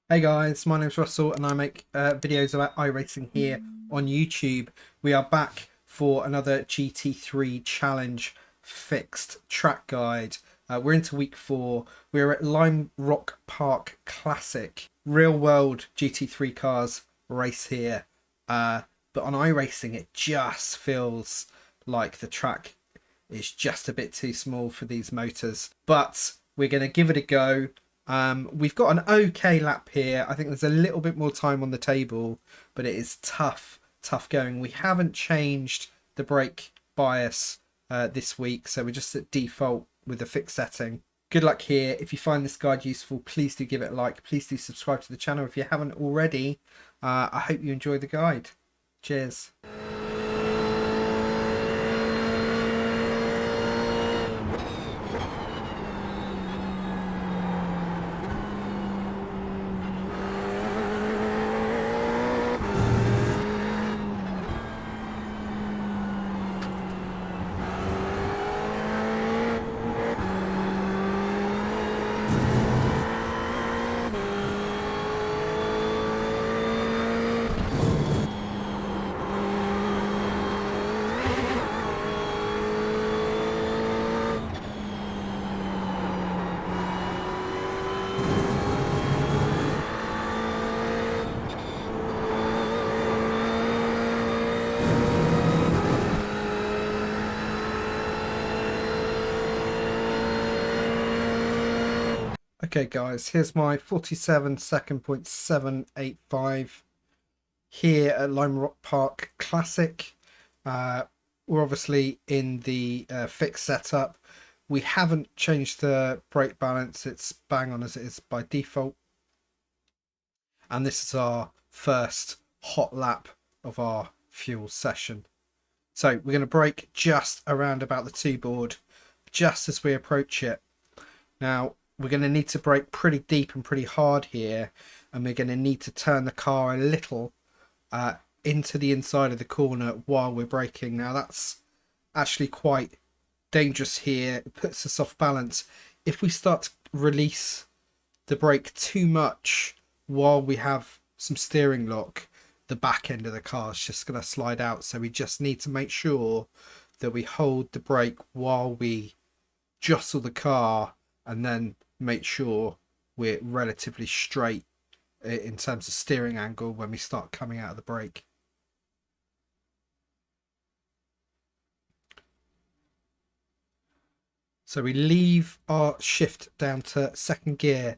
Hey guys, my name's Russell and I make videos about iRacing here on YouTube. We are back for another GT3 challenge fixed track guide. We're into week 4. We're at Lime Rock Park Classic. Real world GT3 cars race here. But on iRacing it just feels like the track is just a bit too small for these motors. But we're going to give it a go. We've got an okay lap here. I think there's a little bit more time on the table, but it is tough going. We haven't changed the brake bias this week, so we're just at default with the fixed setting. Good luck here. If you find this guide useful, please do give it a like. Please do subscribe to the channel if you haven't already. I hope you enjoy the guide. Cheers. Okay guys, here's my 47.785 here at Lime Rock Park Classic. We're obviously in the fixed setup. We haven't changed the brake balance, it's bang on as it is by default. And this is our first hot lap of our fuel session. So we're going to brake just around about the 2 board, just as we approach it. Now, we're going to need to brake pretty deep and pretty hard here, and we're going to need to turn the car a little into the inside of the corner while we're braking. Now that's actually quite dangerous here. It puts us off balance. If we start to release the brake too much while we have some steering lock, the back end of the car is just going to slide out. So we just need to make sure that we hold the brake while we jostle the car, and then make sure we're relatively straight in terms of steering angle when we start coming out of the brake. So we leave our shift down to 2nd gear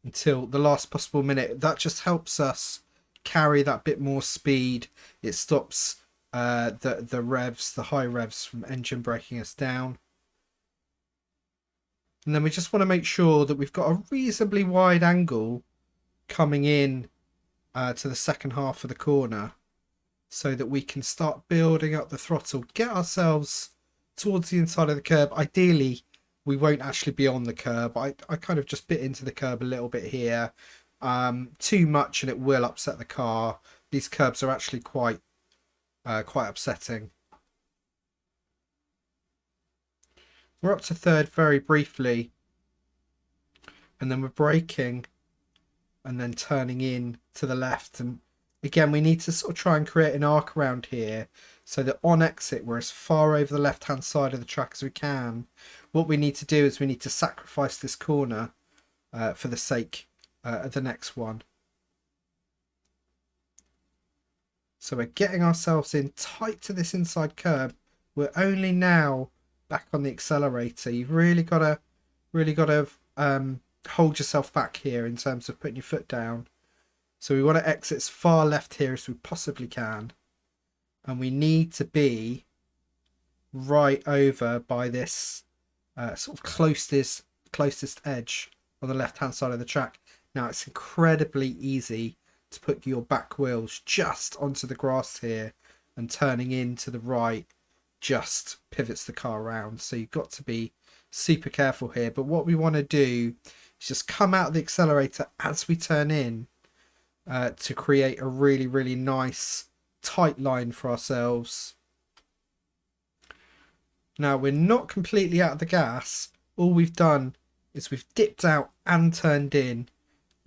until the last possible minute. That just helps us carry that bit more speed. It stops the revs, the high revs, from engine braking us down. And then we just want to make sure that we've got a reasonably wide angle coming in to the second half of the corner, so that we can start building up the throttle, get ourselves towards the inside of the curb. Ideally, we won't actually be on the curb. I kind of just bit into the curb a little bit here. Too much and it will upset the car. These curbs are actually quite upsetting. We're up to 3rd very briefly, and then we're braking and then turning in to the left. And again, we need to sort of try and create an arc around here so that on exit we're as far over the left hand side of the track as we can. What we need to do is we need to sacrifice this corner for the sake of the next one. So we're getting ourselves in tight to this inside curb. We're only now back on the accelerator. You've really got to hold yourself back here in terms of putting your foot down. So we want to exit as far left here as we possibly can, and we need to be right over by this sort of closest edge on the left hand side of the track. Now it's incredibly easy to put your back wheels just onto the grass here, and turning in to the right just pivots the car around. So you've got to be super careful here. But what we want to do is just come out of the accelerator as we turn in to create a really nice tight line for ourselves. Now we're not completely out of the gas. All we've done is we've dipped out and turned in.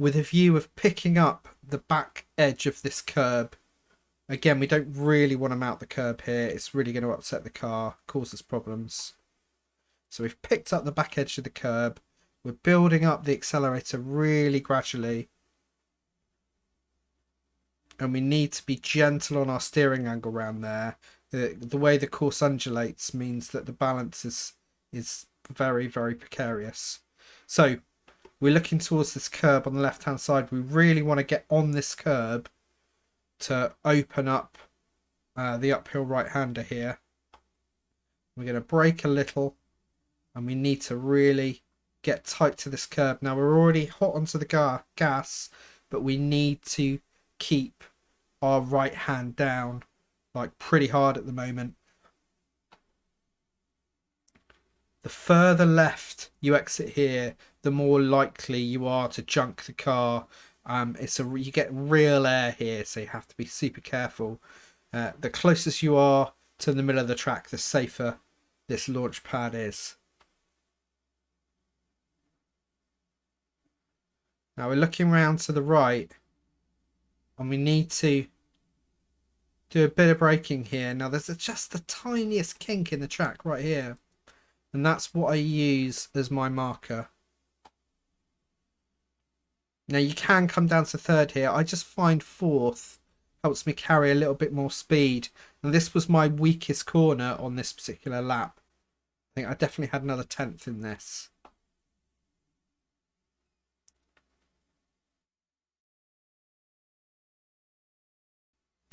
with a view of picking up the back edge of this curb. Again, we don't really want to mount the curb here. It's really going to upset the car, cause us problems. So we've picked up the back edge of the curb. We're building up the accelerator really gradually. And we need to be gentle on our steering angle around there. The way the course undulates means that the balance is very, very precarious. So we're looking towards this curb on the left hand side. We really want to get on this curb to open up the uphill right hander here. We're going to brake a little, and we need to really get tight to this curb. Now we're already hot onto the gas, but we need to keep our right hand down like pretty hard at the moment. The further left you exit here, the more likely you are to junk the car. You get real air here, so you have to be super careful. The closest you are to the middle of the track, the safer this launch pad is. Now we're looking round to the right, and we need to do a bit of braking here. Now there's just the tiniest kink in the track right here, and that's what I use as my marker. Now you can come down to third here. I just find fourth helps me carry a little bit more speed, and this was my weakest corner on this particular lap. I think I definitely had another 10th in this.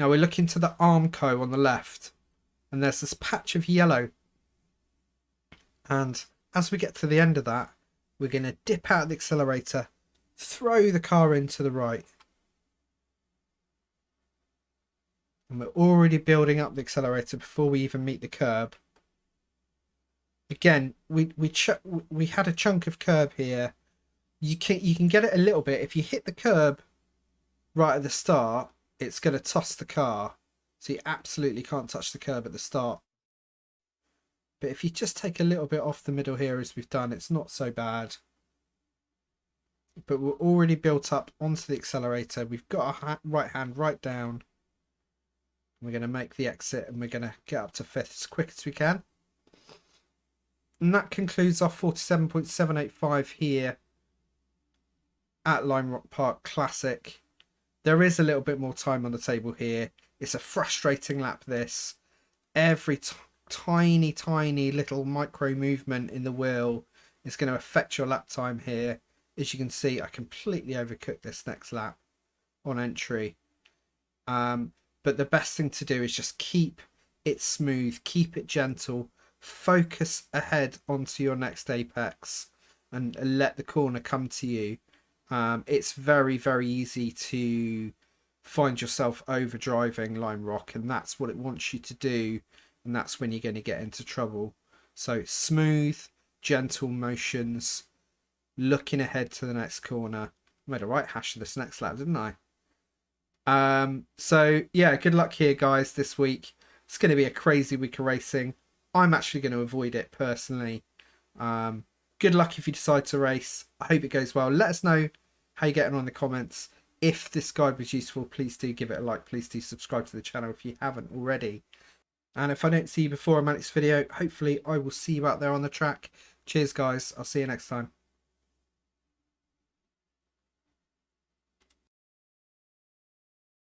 Now we're looking to the Armco on the left, and there's this patch of yellow, and as we get to the end of that, we're going to dip out the accelerator, throw the car into the right, and we're already building up the accelerator before we even meet the curb. Again, we had a chunk of curb here. You can get it a little bit. If you hit the curb right at the start, it's going to toss the car, so you absolutely can't touch the curb at the start. But if you just take a little bit off the middle here, as we've done, it's not so bad. But we're already built up onto the accelerator. We've got our right hand right down. We're going to make the exit, and we're going to get up to fifth as quick as we can. And that concludes our 47.785 here at Lime Rock Park Classic. There is a little bit more time on the table here. It's a frustrating lap, this. Every tiny little micro movement in the wheel is going to affect your lap time here. As you can see, I completely overcooked this next lap on entry. But the best thing to do is just keep it smooth, keep it gentle, focus ahead onto your next apex, and let the corner come to you. It's very, very easy to find yourself overdriving Lime Rock, and that's what it wants you to do, and that's when you're going to get into trouble. So smooth, gentle motions, looking ahead to the next corner. I made a right hash of this next lap, didn't I? So yeah, good luck here, guys, this week. It's going to be a crazy week of racing. I'm actually going to avoid it personally. Good luck if you decide to race. I hope it goes well. Let us know how you're getting on in the comments. If this guide was useful, please do give it a like. Please do subscribe to the channel if you haven't already. And if I don't see you before my next video, hopefully I will see you out there on the track. Cheers, guys. I'll see you next time.